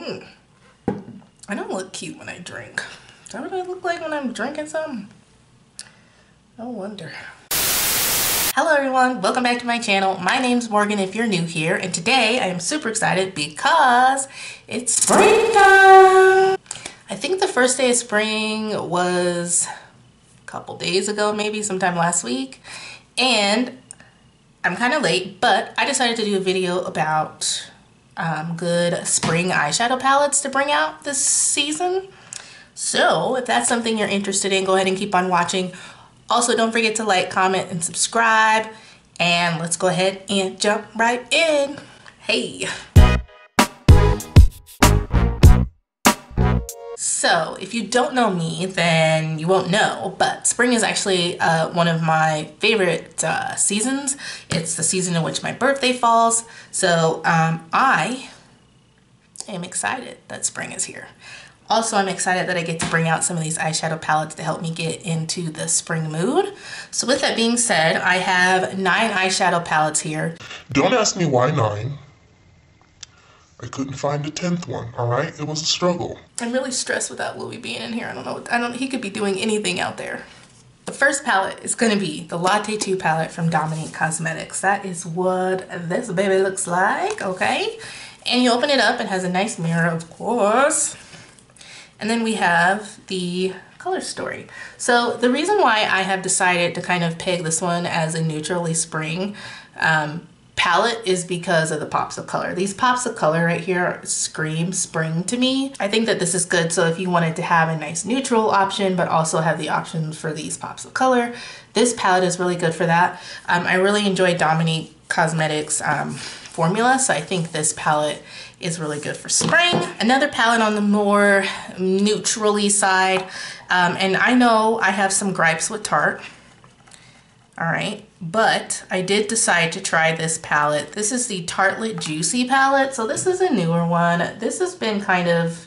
I don't look cute when I drink. Is that what I look like when I'm drinking something? No wonder. Hello everyone, welcome back to my channel. My name's Morgan if you're new here, and today I am super excited because it's springtime. I think the first day of spring was a couple days ago, maybe sometime last week, and I'm kind of late, but I decided to do a video about good spring eyeshadow palettes to bring out this season. So if that's something you're interested in, go ahead and keep on watching. Also, don't forget to like, comment, and subscribe. And let's go ahead and jump right in. Hey. So if you don't know me, then you won't know, but spring is actually one of my favorite seasons. It's the season in which my birthday falls. So I am excited that spring is here. Also, I'm excited that I get to bring out some of these eyeshadow palettes to help me get into the spring mood. So with that being said, I have 9 eyeshadow palettes here. Don't ask me why 9. I couldn't find a 10th one, all right? It was a struggle. I'm really stressed without Louis being in here. He could be doing anything out there. The first palette is gonna be the Latte 2 palette from Dominique Cosmetics. That is what this baby looks like, okay? And you open it up, it has a nice mirror, of course. And then we have the color story. So the reason why I have decided to kind of peg this one as a neutrally spring palette is because of the pops of color. These pops of color right here scream spring to me. I think that this is good. So if you wanted to have a nice neutral option, but also have the option for these pops of color, this palette is really good for that. I really enjoy Dominique Cosmetics formula, so I think this palette is really good for spring. Another palette on the more neutrally side, and I know I have some gripes with Tarte, all right, but I did decide to try this palette. This is the Tartlet Juicy palette, so this is a newer one. This has been kind of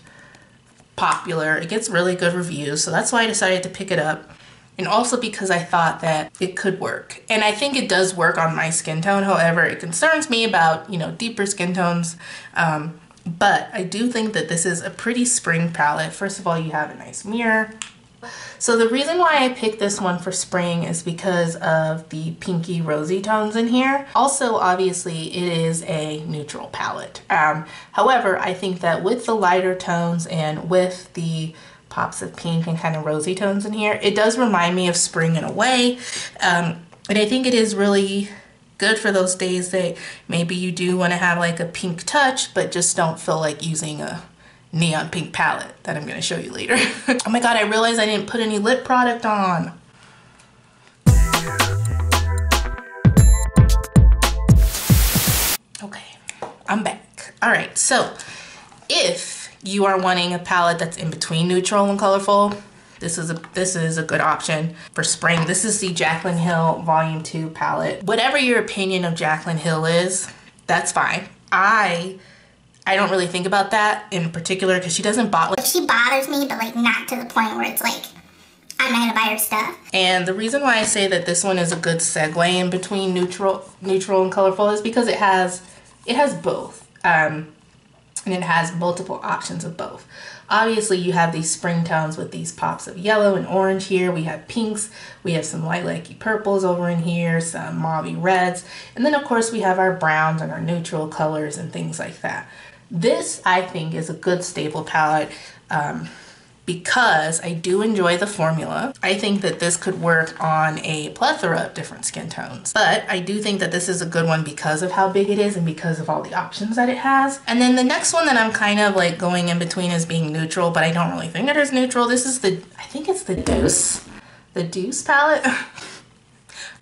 popular. It gets really good reviews, so that's why I decided to pick it up. And also because I thought that it could work. And I think it does work on my skin tone. However, it concerns me about, deeper skin tones. But I do think that this is a pretty spring palette. First of all, you have a nice mirror. So the reason why I picked this one for spring is because of the pinky rosy tones in here. Also, obviously, it is a neutral palette. However, I think that with the lighter tones and with the pops of pink and kind of rosy tones in here, it does remind me of spring in a way, and I think it is really good for those days that maybe you do want to have like a pink touch but just don't feel like using a neon pink palette that I'm going to show you later. Oh my god, I realized I didn't put any lip product on. Okay, I'm back. All right, so if you are wanting a palette that's in between neutral and colorful, this is a good option for spring. This is the Jaclyn Hill Volume 2 palette. Whatever your opinion of Jaclyn Hill is, that's fine. I don't really think about that in particular because she doesn't bother. She bothers me, but like not to the point where it's like I'm not gonna buy her stuff. And the reason why I say that this one is a good segue in between neutral and colorful is because it has both. And it has multiple options of both. Obviously, you have these spring tones with these pops of yellow and orange here. We have pinks, we have some lilac-y purples over in here, some mauve reds, and then of course we have our browns and our neutral colors and things like that. This, I think, is a good staple palette because I do enjoy the formula. I think that this could work on a plethora of different skin tones, but I do think that this is a good one because of how big it is and because of all the options that it has. And then the next one that I'm kind of like going in between is being neutral, but I don't really think it is neutral. This is I think it's the Deuce palette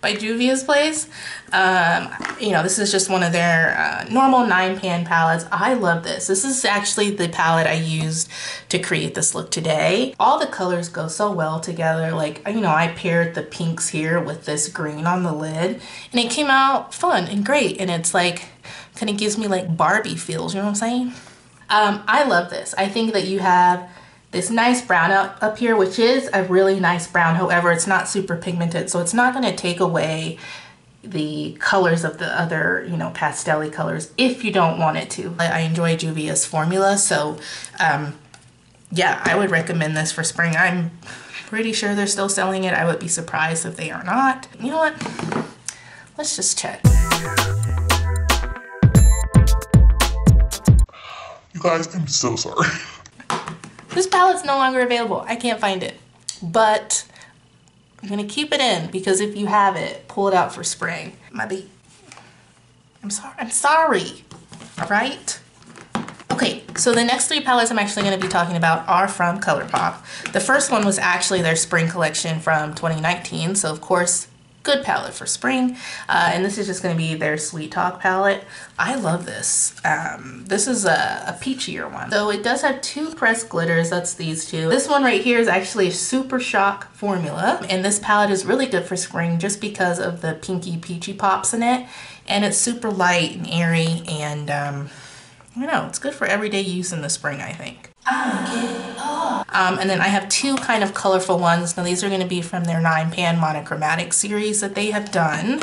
by Juvia's Place. This is just one of their normal 9-pan palettes. I love this. This is actually the palette I used to create this look today. All the colors go so well together. Like, I paired the pinks here with this green on the lid, and it came out fun and great. And it's like, kind of gives me like Barbie feels, you know what I'm saying? I love this. I think that you have this nice brown up here, which is a really nice brown. However, it's not super pigmented, so it's not going to take away the colors of the other, you know, pastel-y colors if you don't want it to. I enjoy Juvia's formula, so yeah, I would recommend this for spring. I'm pretty sure they're still selling it. I would be surprised if they are not. You know what? Let's just check. You guys, I'm so sorry. This palette's no longer available. I can't find it, but I'm gonna keep it in because if you have it, pull it out for spring. I'm sorry, all right? Okay, so the next 3 palettes I'm actually gonna be talking about are from ColourPop. The first one was actually their spring collection from 2019, so of course, good palette for spring. And this is just gonna be their Sweet Talk palette. I love this. This is a peachier one. So it does have 2 pressed glitters, that's these 2. This one right here is actually a Super Shock formula. And this palette is really good for spring just because of the pinky peachy pops in it. And it's super light and airy and you know, it's good for everyday use in the spring, I think. And then I have 2 kind of colorful ones. Now these are going to be from their 9-pan monochromatic series that they have done.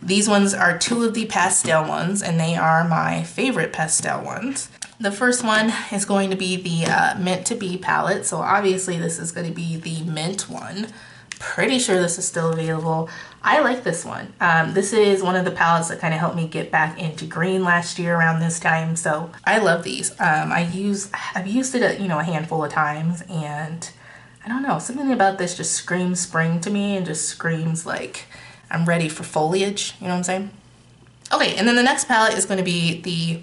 These ones are 2 of the pastel ones, and they are my favorite pastel ones. The first one is going to be the Meant to Be palette. So obviously this is going to be the mint one. Pretty sure this is still available. I like this one. This is one of the palettes that kind of helped me get back into green last year around this time. So I love these. I've used it a handful of times, and I don't know, something about this just screams spring to me and just screams like I'm ready for foliage. You know what I'm saying? Okay, and then the next palette is going to be the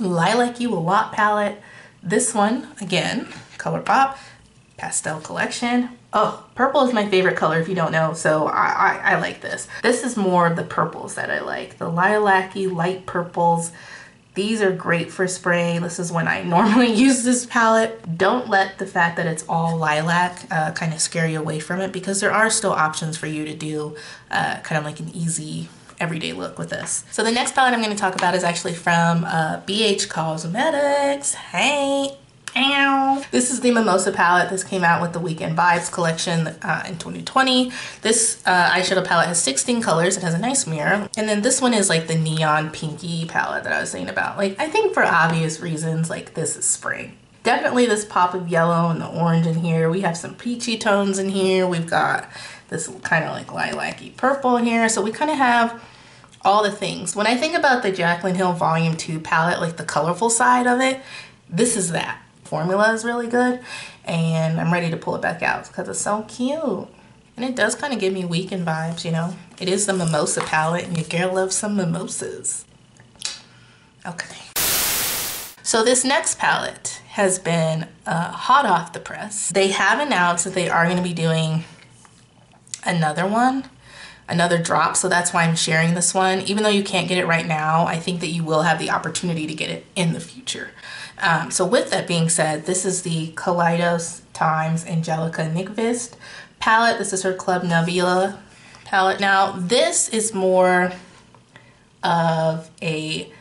Lilac You a Lot palette. This one, again, ColourPop pastel collection. Oh, purple is my favorite color if you don't know, so I like this. This is more of the purples that I like. The lilac-y light purples. These are great for spring. This is when I normally use this palette. Don't let the fact that it's all lilac kind of scare you away from it, because there are still options for you to do kind of like an easy everyday look with this. So the next palette I'm going to talk about is actually from BH Cosmetics. Hey! Ow. This is the Mimosa palette. This came out with the Weekend Vibes collection in 2020. This eyeshadow palette has 16 colors. It has a nice mirror. And then this one is like the neon pinky palette that I was saying about. Like, I think for obvious reasons, like this is spring. Definitely this pop of yellow and the orange in here. We have some peachy tones in here. We've got this kind of like lilac-y purple here. So we kind of have all the things. When I think about the Jaclyn Hill Volume 2 palette, like the colorful side of it, this is that. Formula is really good, and I'm ready to pull it back out because it's so cute. And it does kind of give me weekend vibes, you know. It is the Mimosa palette, and your girl loves some mimosas. Okay. So this next palette has been hot off the press. They have announced that they are going to be doing another one, another drop, so that's why I'm sharing this one. Even though you can't get it right now, I think that you will have the opportunity to get it in the future. So with that being said, this is the Kaleidos Times Angelica Nyqvist palette. This is her Club Nebula palette. Now this is more of a,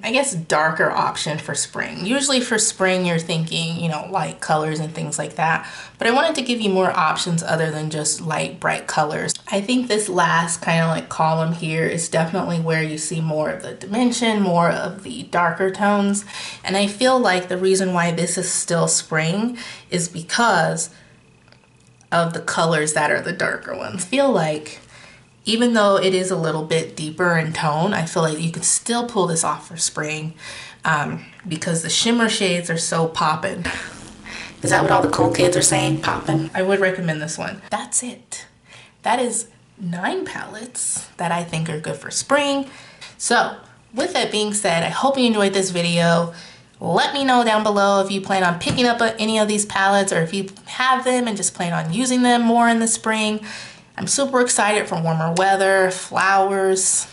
I guess, darker option for spring. Usually for spring you're thinking, you know, light colors and things like that. But I wanted to give you more options other than just light, bright colors. I think this last kind of like column here is definitely where you see more of the dimension, more of the darker tones. And I feel like the reason why this is still spring is because of the colors that are the darker ones. I feel like even though it is a little bit deeper in tone, I feel like you can still pull this off for spring because the shimmer shades are so poppin'. Is that what all the cool kids are saying? Poppin'. I would recommend this one. That's it. That is 9 palettes that I think are good for spring. So with that being said, I hope you enjoyed this video. Let me know down below if you plan on picking up any of these palettes, or if you have them and just plan on using them more in the spring. I'm super excited for warmer weather, flowers,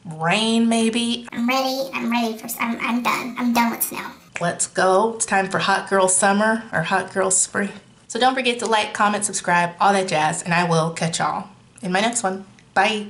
rain maybe. I'm ready for, I'm done. I'm done with snow. Let's go. It's time for hot girl summer or hot girl spring. So don't forget to like, comment, subscribe, all that jazz, and I will catch y'all in my next one. Bye.